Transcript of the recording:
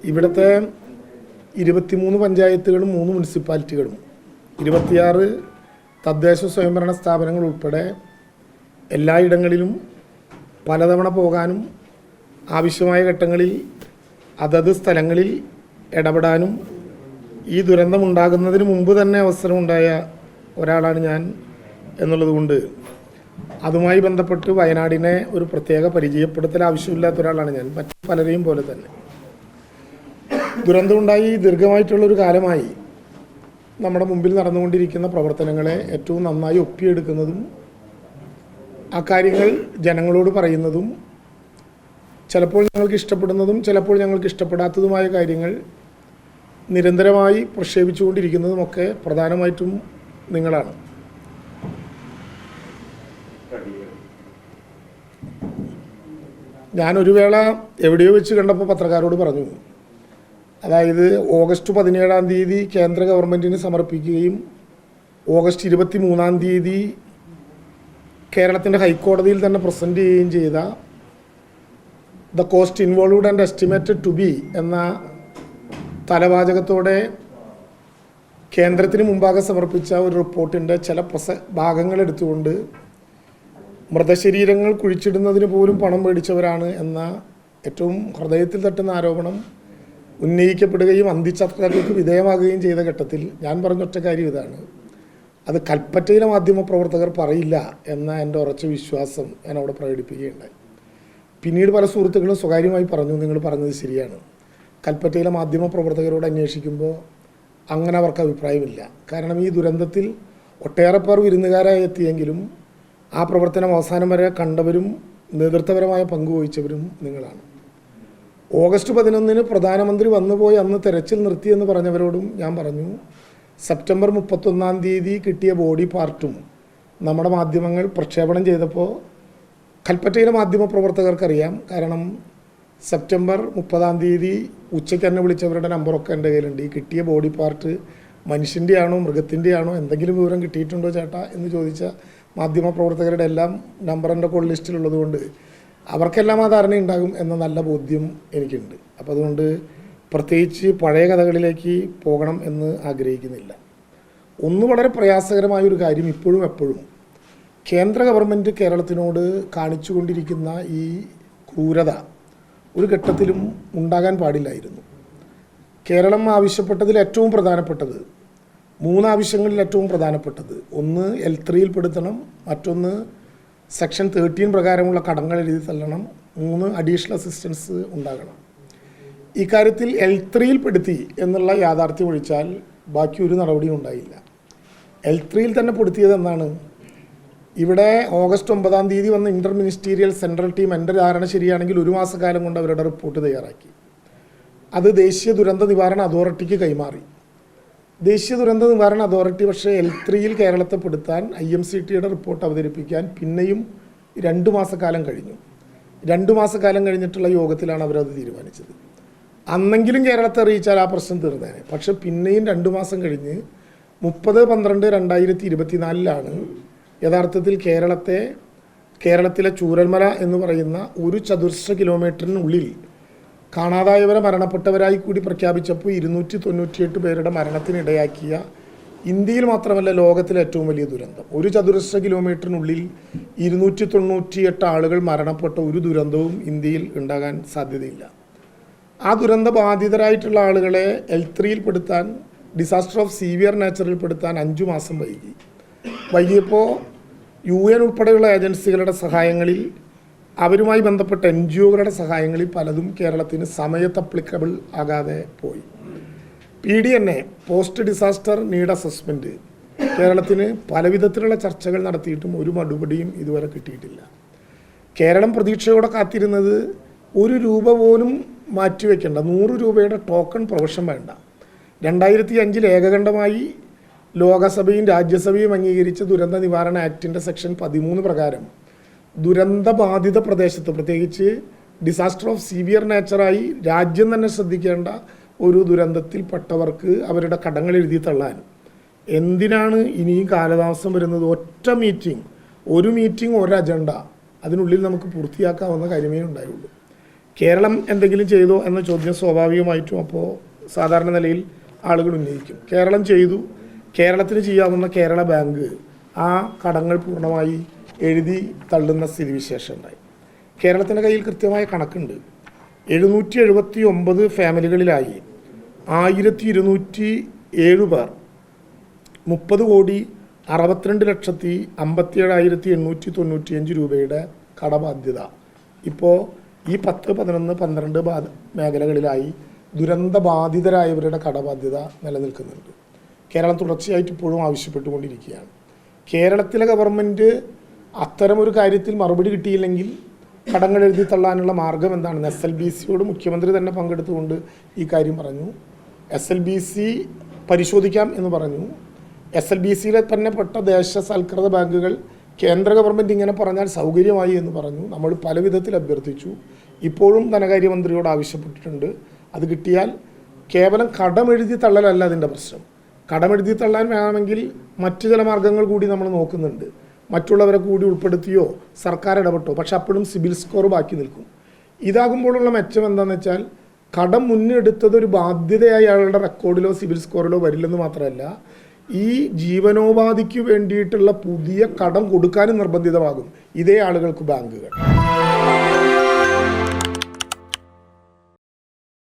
ഇവിടുത്തെ 23 പഞ്ചായത്തുകളും 3 മുനിസിപ്പാലിറ്റികളും 26 തദ്ദേശ സ്വയംഭരണ സ്ഥാപനങ്ങൾ ഉൾപ്പെടെ എല്ലായിടങ്ങളിലും പലതവണ പോകാനും ആവശ്യമായ ഘട്ടങ്ങളിൽ അതത് സ്ഥലങ്ങളിൽ ഇടപെടാനും ഈ ദുരന്തമുണ്ടാകുന്നതിന് മുമ്പ് തന്നെ അവസരമുണ്ടായ ഒരാളാണ് ഞാൻ എന്നുള്ളതുകൊണ്ട് അതുമായി ബന്ധപ്പെട്ട് വയനാടിനെ ഒരു പ്രത്യേക പരിചയപ്പെടുത്തൽ ആവശ്യമില്ലാത്ത ഒരാളാണ് ഞാൻ. മറ്റു പലരെയും പോലെ തന്നെ ദുരന്തമുണ്ടായി ദീർഘമായിട്ടുള്ളൊരു കാലമായി നമ്മുടെ മുമ്പിൽ നടന്നുകൊണ്ടിരിക്കുന്ന പ്രവർത്തനങ്ങളെ ഏറ്റവും നന്നായി ഒപ്പിയെടുക്കുന്നതും ആ കാര്യങ്ങൾ ജനങ്ങളോട് പറയുന്നതും ചിലപ്പോൾ ഞങ്ങൾക്ക് ഇഷ്ടപ്പെടുന്നതും ചിലപ്പോൾ ഞങ്ങൾക്ക് ഇഷ്ടപ്പെടാത്തതുമായ കാര്യങ്ങൾ നിരന്തരമായി പ്രക്ഷേപിച്ചുകൊണ്ടിരിക്കുന്നതുമൊക്കെ പ്രധാനമായിട്ടും നിങ്ങളാണ്. ഞാനൊരു വേള എവിടെയോ വെച്ച് കണ്ടപ്പോൾ പത്രക്കാരോട് പറഞ്ഞു, അതായത് ഓഗസ്റ്റ് 17-ാം തീയതി കേന്ദ്ര ഗവൺമെൻറ്റിന് സമർപ്പിക്കുകയും ഓഗസ്റ്റ് 23-ാം തീയതി കേരളത്തിൻ്റെ ഹൈക്കോടതിയിൽ തന്നെ പ്രസൻറ്റ് ചെയ്യുകയും ചെയ്ത the cost involved and estimated to be എന്ന തലവാചകത്തോടെ കേന്ദ്രത്തിന് മുമ്പാകെ സമർപ്പിച്ച ഒരു റിപ്പോർട്ടിൻ്റെ ചില ഭാഗങ്ങൾ എടുത്തുകൊണ്ട് മൃതശരീരങ്ങൾ കുഴിച്ചിടുന്നതിന് പോലും പണം മേടിച്ചവരാണ് എന്ന ഏറ്റവും ഹൃദയത്തിൽ തട്ടുന്ന ആരോപണം ഉന്നയിക്കപ്പെടുകയും അന്തിച്ചർച്ചകൾക്ക് വിധേയമാകുകയും ചെയ്ത ഘട്ടത്തിൽ ഞാൻ പറഞ്ഞൊറ്റ കാര്യം ഇതാണ്: അത് കൽപ്പറ്റയിലെ മാധ്യമപ്രവർത്തകർ പറയില്ല എന്ന എൻ്റെ ഉറച്ച വിശ്വാസം ഞാൻ അവിടെ പ്രകടിപ്പിക്കുകയുണ്ടായി. പിന്നീട് പല സുഹൃത്തുക്കളും സ്വകാര്യമായി പറഞ്ഞു, നിങ്ങൾ പറഞ്ഞത് ശരിയാണ്, കൽപ്പറ്റയിലെ മാധ്യമപ്രവർത്തകരോട് അന്വേഷിക്കുമ്പോൾ അങ്ങനെ അവർക്ക് അഭിപ്രായമില്ല. കാരണം ഈ ദുരന്തത്തിൽ ഒട്ടേറെ പേർ വിരുന്നുകാരായി എത്തിയെങ്കിലും ആ പ്രവർത്തനം അവസാനം വരെ കണ്ടവരും നേതൃത്വപരമായ പങ്കുവഹിച്ചവരും നിങ്ങളാണ്. ഓഗസ്റ്റ് 11-ന് പ്രധാനമന്ത്രി വന്നുപോയി അന്ന് തെരച്ചിൽ നിർത്തിയെന്ന് പറഞ്ഞവരോടും ഞാൻ പറഞ്ഞു, സെപ്റ്റംബർ 31-ാം തീയതി കിട്ടിയ ബോഡി പാർട്ടും നമ്മുടെ മാധ്യമങ്ങൾ പ്രക്ഷേപണം ചെയ്തപ്പോൾ കൽപ്പറ്റയിലെ മാധ്യമപ്രവർത്തകർക്കറിയാം. കാരണം സെപ്റ്റംബർ 30-ാം തീയതി ഉച്ചയ്ക്ക് തന്നെ വിളിച്ചവരുടെ നമ്പറൊക്കെ എൻ്റെ കയ്യിലുണ്ട്. ഈ കിട്ടിയ ബോഡി പാർട്ട് മനുഷ്യൻ്റെ ആണോ മൃഗത്തിൻ്റെ ആണോ എന്തെങ്കിലും വിവരം കിട്ടിയിട്ടുണ്ടോ ചേട്ടാ എന്ന് ചോദിച്ച മാധ്യമപ്രവർത്തകരുടെ എല്ലാം നമ്പർ എൻ്റെ കോൾ ലിസ്റ്റിലുള്ളത് കൊണ്ട് അവർക്കെല്ലാം ആ ധാരണയുണ്ടാകും എന്ന നല്ല ബോധ്യം എനിക്കുണ്ട്. അപ്പോൾ അതുകൊണ്ട് പ്രത്യേകിച്ച് പഴയ കഥകളിലേക്ക് പോകണം എന്ന് ആഗ്രഹിക്കുന്നില്ല. ഒന്ന് വളരെ പ്രയാസകരമായൊരു കാര്യം ഇപ്പോഴും എപ്പോഴും കേന്ദ്ര ഗവൺമെൻറ് കേരളത്തിനോട് കാണിച്ചുകൊണ്ടിരിക്കുന്ന ഈ ക്രൂരത ഒരു ഘട്ടത്തിലും ഉണ്ടാകാൻ പാടില്ലായിരുന്നു. കേരളം ആവശ്യപ്പെട്ടതിൽ ഏറ്റവും പ്രധാനപ്പെട്ടത് 3 ആവശ്യങ്ങളിൽ ഏറ്റവും പ്രധാനപ്പെട്ടത്, ഒന്ന് L3-യിൽ പെടുത്തണം, മറ്റൊന്ന് സെക്ഷൻ 13 പ്രകാരമുള്ള കടങ്ങൾ എഴുതി തള്ളണം, 3 അഡീഷണൽ അസിസ്റ്റൻസ് ഉണ്ടാകണം. ഇക്കാര്യത്തിൽ L3-യിൽ പെടുത്തി എന്നുള്ള യാഥാർത്ഥ്യം ഒഴിച്ചാൽ ബാക്കി ഒരു നടപടിയും ഉണ്ടായില്ല. L3-യിൽ തന്നെ പെടുത്തിയത് എന്നാണ്, ഇവിടെ ഓഗസ്റ്റ് 9-ാം തീയതി വന്ന ഇൻ്റർ മിനിസ്റ്റീരിയൽ സെൻട്രൽ ടീം എൻ്റെ ധാരണ ശരിയാണെങ്കിൽ 1 മാസക്കാലം കൊണ്ട് അവരുടെ റിപ്പോർട്ട് തയ്യാറാക്കി. അത് ദേശീയ ദുരന്ത നിവാരണ അതോറിറ്റിക്ക് കൈമാറി. ദേശീയ ദുരന്ത നിവാരണ അതോറിറ്റി പക്ഷേ L3-യിൽ കേരളത്തെ പെടുത്താൻ IMCTയുടെ റിപ്പോർട്ട് അവതരിപ്പിക്കാൻ പിന്നെയും 2 മാസക്കാലം കഴിഞ്ഞു. 2 മാസക്കാലം കഴിഞ്ഞിട്ടുള്ള യോഗത്തിലാണ് അവരത് തീരുമാനിച്ചത്. അന്നെങ്കിലും കേരളത്തെ അറിയിച്ചാൽ ആ പ്രശ്നം തീർന്നേനെ. പക്ഷെ പിന്നെയും 2 മാസം കഴിഞ്ഞ് 30/12/2024 യഥാർത്ഥത്തിൽ കേരളത്തിലെ ചൂരൽമല എന്ന് പറയുന്ന 1 ചതുരശ്ര കിലോമീറ്ററിനുള്ളിൽ കാണാതായവരെ മരണപ്പെട്ടവരായി കൂടി പ്രഖ്യാപിച്ചപ്പോൾ 298 പേരുടെ മരണത്തിനിടയാക്കിയ, ഇന്ത്യയിൽ മാത്രമല്ല ലോകത്തിലെ ഏറ്റവും വലിയ ദുരന്തം, 1 ചതുരശ്ര കിലോമീറ്ററിനുള്ളിൽ 298 ആളുകൾ മരണപ്പെട്ട ഒരു ദുരന്തവും ഇന്ത്യയിൽ ഉണ്ടാകാൻ സാധ്യതയില്ല. ആ ദുരന്ത ബാധിതരായിട്ടുള്ള ആളുകളെ L3-യിൽ പെടുത്താൻ, ഡിസാസ്റ്റർ ഓഫ് സീവിയർ നേച്ചറിൽ പെടുത്താൻ 5 മാസം വൈകിയപ്പോൾ UN ഉൾപ്പെടെയുള്ള ഏജൻസികളുടെ സഹായങ്ങളിൽ, അവരുമായി ബന്ധപ്പെട്ട NGOകളുടെ സഹായങ്ങളിൽ പലതും കേരളത്തിന് സമയത്ത് അപ്ലിക്കബിൾ ആകാതെ പോയി. PDNA post disaster need assessment കേരളത്തിന് പല വിധത്തിലുള്ള ചർച്ചകൾ നടത്തിയിട്ടും ഒരു മറുപടിയും ഇതുവരെ കിട്ടിയിട്ടില്ല. കേരളം പ്രതീക്ഷയോടെ കാത്തിരുന്നത് 1 രൂപ പോലും മാറ്റിവെക്കേണ്ട, 100 രൂപയുടെ ടോക്കൺ പ്രൊവിഷൻ വേണ്ട. 2005-ൽ ഏകകണ്ഠമായി ലോകസഭയും രാജ്യസഭയും അംഗീകരിച്ച ദുരന്ത നിവാരണ ആക്ടിൻ്റെ സെക്ഷൻ 13 പ്രകാരം ദുരന്തബാധിത പ്രദേശത്ത്, പ്രത്യേകിച്ച് ഡിസാസ്റ്റർ ഓഫ് സീവിയർ നേച്ചറായി രാജ്യം തന്നെ ശ്രദ്ധിക്കേണ്ട ഒരു ദുരന്തത്തിൽപ്പെട്ടവർക്ക് അവരുടെ കടങ്ങൾ എഴുതി തള്ളാൻ എന്തിനാണ് ഇനിയും കാലതാമസം വരുന്നത്? ഒറ്റ മീറ്റിംഗ്, ഒരു അജണ്ട അതിനുള്ളിൽ നമുക്ക് പൂർത്തിയാക്കാവുന്ന കാര്യമേ ഉണ്ടായുള്ളൂ. കേരളം എന്തെങ്കിലും ചെയ്തോ എന്ന ചോദ്യം സ്വാഭാവികമായിട്ടും അപ്പോൾ സാധാരണ നിലയിൽ ആളുകൾ ഉന്നയിക്കും. കേരളം ചെയ്തു, കേരളത്തിന് ചെയ്യാവുന്ന കേരള ബാങ്ക് ആ കടങ്ങൾ പൂർണ്ണമായി എഴുതി തള്ളുന്ന സ്ഥിതിവിശേഷം ഉണ്ടായി. കേരളത്തിൻ്റെ കയ്യിൽ കൃത്യമായ കണക്കുണ്ട്. 779 ഫാമിലികളിലായി 1207 പേർ 30,62,57,895 രൂപയുടെ കടബാധ്യത ഇപ്പോൾ ഈ 10, 11, 12 മേഖലകളിലായി ദുരന്ത ബാധിതരായവരുടെ കടബാധ്യത നിലനിൽക്കുന്നുണ്ട്. കേരളം തുടർച്ചയായിട്ട് ഇപ്പോഴും ആവശ്യപ്പെട്ടുകൊണ്ടിരിക്കുകയാണ്. കേരളത്തിലെ ഗവൺമെൻറ് അത്തരമൊരു കാര്യത്തിൽ മറുപടി കിട്ടിയില്ലെങ്കിൽ കടങ്ങൾ എഴുതി തള്ളാനുള്ള മാർഗം എന്താണെന്ന് SLBCയോട് മുഖ്യമന്ത്രി തന്നെ പങ്കെടുത്തുകൊണ്ട് ഈ കാര്യം പറഞ്ഞു. SLBC പരിശോധിക്കാം എന്ന് പറഞ്ഞു. SLBCയിലെ തന്നെ പെട്ട ദേശസാൽകൃത ബാങ്കുകൾ കേന്ദ്ര ഗവൺമെൻറ് ഇങ്ങനെ പറഞ്ഞാൽ സൗകര്യമായി എന്ന് പറഞ്ഞു. നമ്മൾ പല വിധത്തിൽ അഭ്യർത്ഥിച്ചു. ഇപ്പോഴും ധനകാര്യമന്ത്രിയോട് ആവശ്യപ്പെട്ടിട്ടുണ്ട്. അത് കിട്ടിയാൽ കേവലം കടമെഴുതി തള്ളലല്ല അതിൻ്റെ പ്രശ്നം. കടമെഴുതി തള്ളാൻ വേണമെങ്കിൽ മറ്റു ചില മാർഗ്ഗങ്ങൾ കൂടി നമ്മൾ നോക്കുന്നുണ്ട്. മറ്റുള്ളവരെ കൂടി ഉൾപ്പെടുത്തിയോ സർക്കാർ ഇടപെട്ടോ, പക്ഷെ അപ്പോഴും സിബിൽ സ്കോർ ബാക്കി നിൽക്കും. ഇതാകുമ്പോഴുള്ള മെച്ചം എന്താണെന്ന് വെച്ചാൽ കടം മുന്നെടുത്തത് ഒരു ബാധ്യതയായി അയാളുടെ റെക്കോർഡിലോ സിബിൽ സ്കോറിലോ വരില്ലെന്ന് മാത്രമല്ല, ഈ ജീവനോപാധിക്ക് വേണ്ടിയിട്ടുള്ള പുതിയ കടം കൊടുക്കാനും നിർബന്ധിതമാകും ഇതേ ആളുകൾക്ക് ബാങ്കുകൾ.